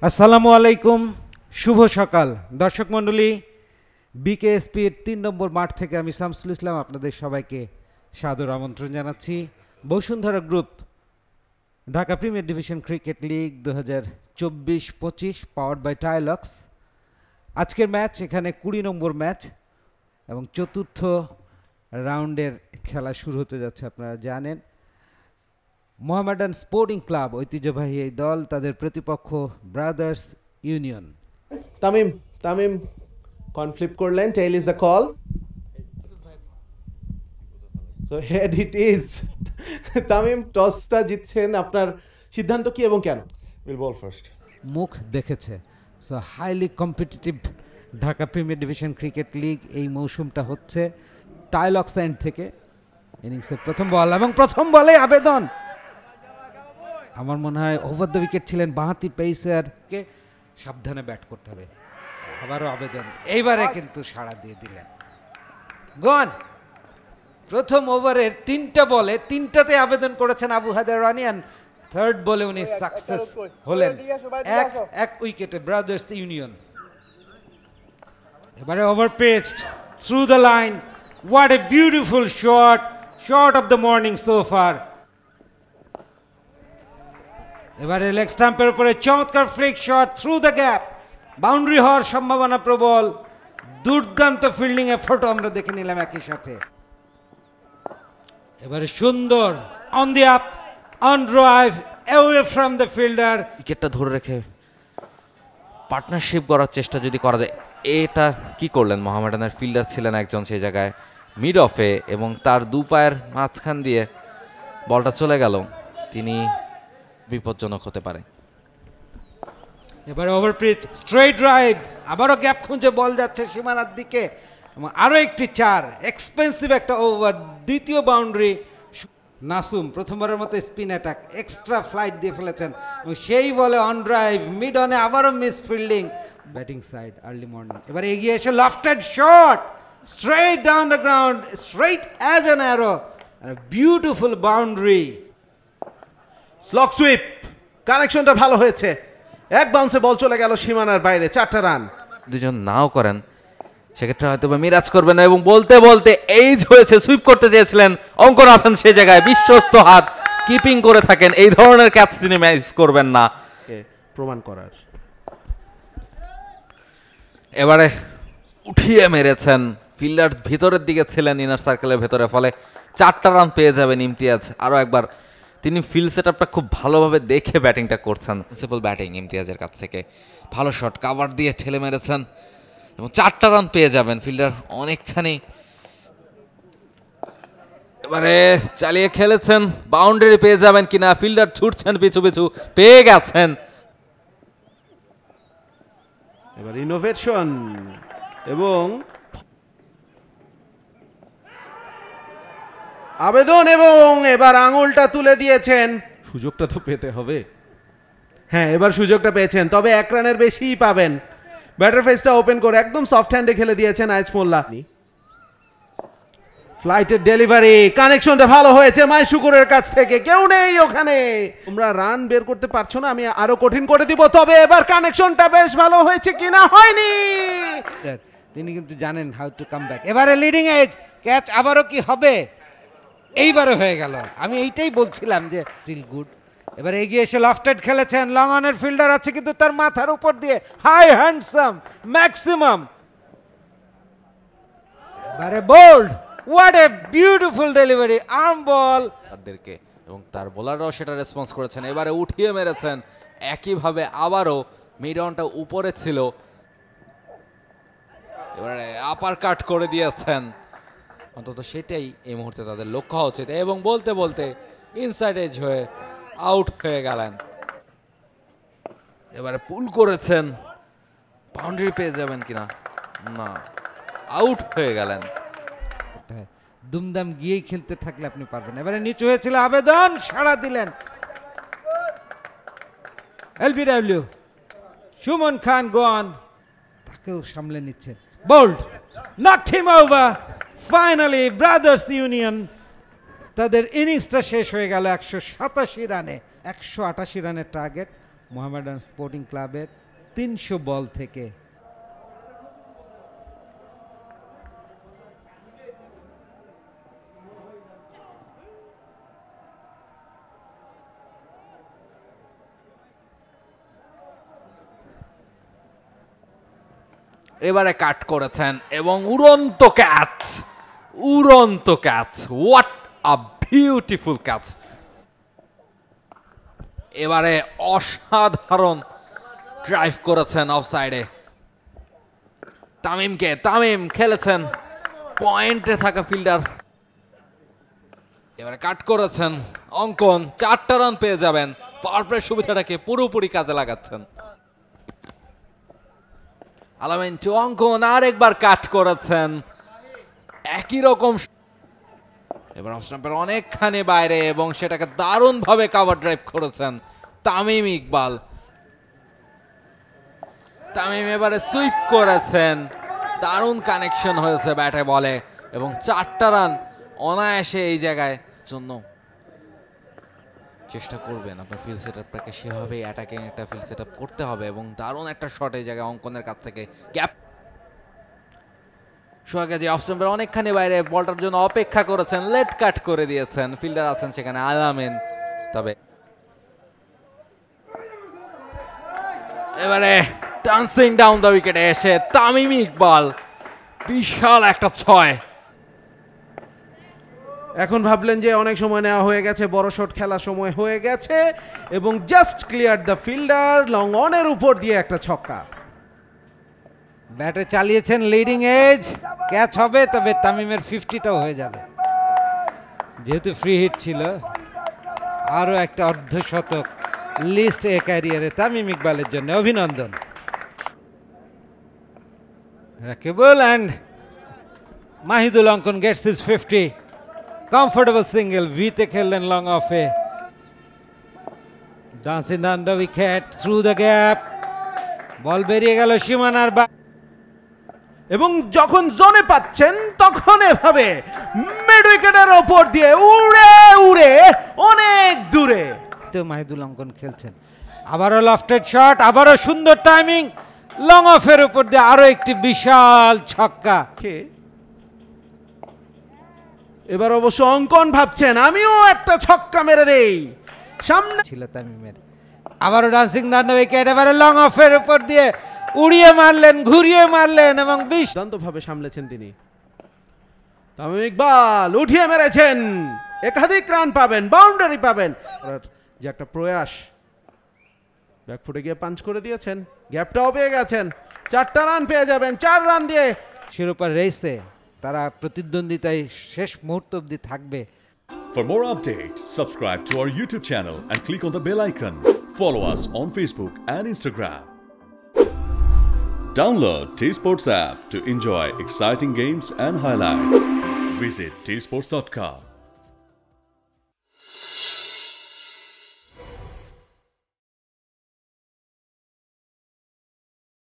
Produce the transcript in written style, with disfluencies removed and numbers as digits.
আসসালামু আলাইকুম, শুভ সকাল দর্শক মণ্ডলী। বিকেএসপির ৩ নম্বর মাঠ থেকে আমি শামসুল ইসলাম আপনাদের সবাইকে সাদর আমন্ত্রণ জানাচ্ছি। Bashundhara group Dhaka premier division cricket league 2024-25 powered by Tilex. আজকের ম্যাচ এখানে 20 নম্বর ম্যাচ এবং চতুর্থ রাউন্ডের খেলা শুরু হতে যাচ্ছে। আপনারা জানেন মোহামেডান স্পোর্টিং ক্লাব ঐতিহ্যবাহী এই দল, তাদের প্রতিপক্ষ Brothers Union. Tamim Tamim coin flip করলেন, tail is the call, so head it is. Tamim টসটা জিতছেন, আপনার সিদ্ধান্ত কি এবং কেন? Will bowl first. মুখ দেখেছে, so highly competitive Dhaka premier division cricket league এই মৌসুমটা হচ্ছে টাইলক্স এন্ড থেকে। ইনিংসের প্রথম বল এবং প্রথম বলে আবেদন। আমার মনে হয় ওভার দ্য উইকেট ছিলেন বাঁহাতি পেসারকে, সাবধানে ব্যাট করতে হবে। আবারও আবেদন, এইবারে কিন্তু সাড়া দিয়ে দিলেন। গন প্রথম ওভারের 3টা বলে 3টাতে আবেদন করেছেন আবু হায়দার রানিয়ান। থার্ড বলে উনি সাকসেস হলেন, এক উইকেটে ব্রাদার্স ইউনিয়ন। এবারে over past through the line, what a beautiful shot of the morning so far. এবারে লেগ স্টাম্পের উপরে চমৎকার flick shot through the gap, boundary হওয়ার সম্ভাবনা প্রবল। দুর্দান্ত ফিল্ডিং এফোর্ট আমরা দেখে নিলাম একই সাথে। এবারে সুন্দর on the up, on drive, away from the fielder. উইকেটটা ধরে রেখে পার্টনারশিপ করার চেষ্টা যদি করা যায়। এটা কি করলেন, মোহামেডানের ফিল্ডার ছিলেন একজন সেই জায়গায় মিড অফে এবং তার দু পায়ের মাঝখান দিয়ে বলটা চলে গেল, তিনি বিপজ্জনক হতে পারে। এবারে ওভার পিচ স্ট্রেট ড্রাইভ, আবারও গ্যাপ খুঁজে বল যাচ্ছে সীমানার দিকে এবং আরও একটি 4 এক্সপেন্সিভ একটা ওভার। দ্বিতীয় বাউন্ডারি। নাসুম প্রথমবারের মতো স্পিন অ্যাটাক এক্সট্রা ফ্লাইট দিয়ে ফেলেছেন এবং সেই বলে অন ড্রাইভ, মিড অনে আবারও miss fielding. Batting side early morning. এবারে এগিয়ে এসে lofted shot straight down the ground, straight as an arrow, beautiful boundary. Slog sweep, কানেকশনটা ভালো হয়েছে, এক বাউন্সে বল চলে গেল সীমানার বাইরে, 4টা রান। দুজন নাও করেন সেক্ষেত্রে হয়তো বা মিরাজ করবেন না এবং বলতে বলতে এইজ হয়েছে, সুইপ করতে চেয়েছিলেন অঙ্কন আছেন সে জায়গায়, বিশ্বস্ত হাত কিপিং করে থাকেন, এই ধরনের ক্যাচ তিনি ম্যাচ করবেন না প্রমাণ করার। এবারে উঠিয়ে মেরেছেন, ফিল্ডার ভিতরের দিকে ছিলেন ইনার সার্কেলের ভেতরে, ফলে 4টা রান পেয়ে যাবেন ইমতিয়াজ। আরও একবার তিনি ফিল্ড সেট আপটা খুব ভালোভাবে দেখে ব্যাটিংটা করছেন। সিম্পল ব্যাটিং ইমতিয়াজের কাছ থেকে, ভালো শট কাভার দিয়ে ঠেলে মেরেছেন এবং 4টা রান পেয়ে যাবেন। ফিল্ডার অনেকখানি এবারে চালিয়ে খেলেছেন, বাউন্ডারি পেয়ে যাবেন কিনা, ফিল্ডার ছুটছেন পিছু পিছু, পেয়ে গেছেন। এবার ইনোভেশন এবং আবেদন এবং এবার আঙুলটা তুলে দিয়েছেন। সুযোগটা তো পেতে হবে। হ্যাঁ, এবার সুযোগটা পেয়েছেন, তবে 1 রানের বেশিই পাবেন। ব্যাটার ফেসটা ওপেন করে একদম সফট হ্যান্ডে খেলে দিয়েছেন আইজ মোল্লা। ফ্লাইটের ডেলিভারি, কানেকশনটা ভালো হয়েছে মাইশুকুরের কাছ থেকে, কেউ নেই ওখানে। তোমরা রান বের করতে পারছো না, আমি আরো কঠিন করে দিব। তবে এবার কানেকশনটা বেশ ভালো হয়েছে কিনা, হয়নি। তিনি কিন্তু জানেন হাউ টু কাম ব্যাক। এবারে লিডিং এজ, ক্যাচ আবারও কি হবে? এইবারে হয়ে গেল। আমি এইটাই বলছিলাম যে স্টিল গুড। এবারে এগিয়ে এসে লফটেড খেলেছেন, লং অনের ফিল্ডার আছে কিন্তু তার মাথার উপর দিয়ে হাই হ্যান্ডসাম ম্যাক্সিমাম। এবারে bowled, what a beautiful delivery, arm ball তাদেরকে এবং তার বোলাররাও সেটা রেসপন্স করেছেন। এবারে উঠিয়ে মেরেছেন একইভাবে, আবারও মিড অনটা উপরে ছিল, এবারে আপার কাট করে দিয়েছেন। অন্তত সেটাই এই মুহূর্তে তাদের লক্ষ্য হওয়া উচিত এবং বলতে বলতে ইনসাইড এজ হয়ে আউট হয়ে গেলেন। এবারে পুল করেছেন, বাউন্ডারি পেয়ে যাবেন কিনা, না, আউট হয়ে গেলেন। দুমদাম গিয়েই খেলতে থাকলে আপনি পারবেন। এবারে নিচু হয়েছিল আবেদন, সাড়া দিলেন এলবিডব্লিউ। সুমন খান গোয়ান, তাকেও সামলে নিচ্ছেন। বোল্ড নকড হিম ওভার। ফাইনালি ব্রাদার্স ইউনিয়ন তাদের ইনিংসটা শেষ হয়ে গেল 187 রানে। 188 রানের টার্গেট, মোহামেডান স্পোর্টিং ক্লাবের 300 বল থেকে। এবারে কাট করেছেন এবং উড়ন্ত ক্যাচ, উড়ন্ত catch, what a beautiful catch. এবারে অসাধারণ ড্রাইভ করেছেন অফসাইডে। তামিম খেলেছেন পয়েন্টে থাকা ফিল্ডার। এবারে কাট করেছেন অঙ্কন, 4টা রান পেয়ে যাবেন। পাওয়ার প্লে সুবিধাটাকে পুরোপুরি কাজে লাগাচ্ছেন। আলামিন টু অঙ্কন, আরেকবার কাট করেছেন একই রকম। এবার অফ স্টাম্পের অনেকখানি বাইরে এবং সেটাকে দারুণভাবে কভার ড্রাইভ করেছেন তামিম ইকবাল। তামিম এবারে সুইপ করেছেন, দারুণ কানেকশন হয়েছে ব্যাটে বলে এবং 4টা রান অনায়াসে এই জায়গায় জন্য চেষ্টা করবেন। আপনার ফিল্ড সেটআপটাকে সেভাবে অ্যাটাকিং একটা ফিল্ড সেটআপ করতে হবে এবং দারুণ একটা শট এই জায়গায় অঙ্কনের কাছ থেকে গ্যাপ। সোহাগাজি অফ স্টাম্পের অনেকখানি বাইরে, বলটার জন্য অপেক্ষা করেছেন, লেট কাট করে দিয়েছেন। ফিল্ডার আছেন সেখানে আলামিন। তবে এবারে ডান্সিং ডাউন দ্য উইকেটে এসে তামিম ইকবাল, বিশাল একটা 6। এখন ভাবলেন যে অনেক সময় নেওয়া হয়ে গেছে, বড় শট খেলার সময় হয়ে গেছে এবং just clear the fielder, long অনের উপর দিয়ে একটা ছক্কা। ব্যাটে চালিয়েছেন লিডিং এজ, ক্যাচ হবে, তবে তামিমের 50টাও হয়ে যাবে যেহেতু ফ্রি হিট ছিল। আরো একটা অর্ধশতক লিস্ট এ ক্যারিয়ারে তামিম ইকবালের জন্য, অভিনন্দন। রাকিবুল অ্যান্ড মাহিদুল অঙ্কন গেটস হিজ 50, কমফোর্টেবল সিঙ্গেল, ভিতে খেললেন লং অফে। Dancing down the wicket, through the gap, ball বেরিয়ে গেল সীমানার বাইরে। এবং যখন জোনে পাচ্ছেন তখন এভাবে মিড উইকেটের ওপর দিয়ে উড়ে উড়ে অনেক দূরে তো মাহিদুল অঙ্কন খেলছেন। আবারও লফটেড শট, আবারও সুন্দর টাইমিং, লং অফের উপর দিয়ে আরো একটি বিশাল ছক্কা। এবার অবশ্য অঙ্কন ভাবছেন আমিও একটা ছক্কা মেরে দেই, সামনে ছিল তামিমের। আবারও ডান্সিং ডাউন দ্য উইকেট, এবারে লং অফের উপর দিয়ে উড়িয়ে মারলেন, ঘুরিয়ে মারলেন এবং দুর্দান্তভাবে সামলেছেন তিনি। তামিম ইকবাল উঠিয়ে মেরেছেন, একাধিক রান পাবেন, বাউন্ডারি পাবেন। যে একটা প্রয়াস, ব্যাকফুটে গিয়ে পাঞ্চ করে দিয়েছেন, গ্যাপটাও পেয়ে গেছেন। 4টা রান পেয়ে যাবেন, 4 রান দিয়ে শিরোপার রেসে তারা প্রতিদ্বন্দ্বিতায় শেষ মুহূর্ত অবধি থাকবে। For more updates, subscribe to our YouTube channel and click on the bell icon. Follow us on Facebook and Instagram. Download T-Sports app to enjoy exciting games and highlights. Visit tsports.com.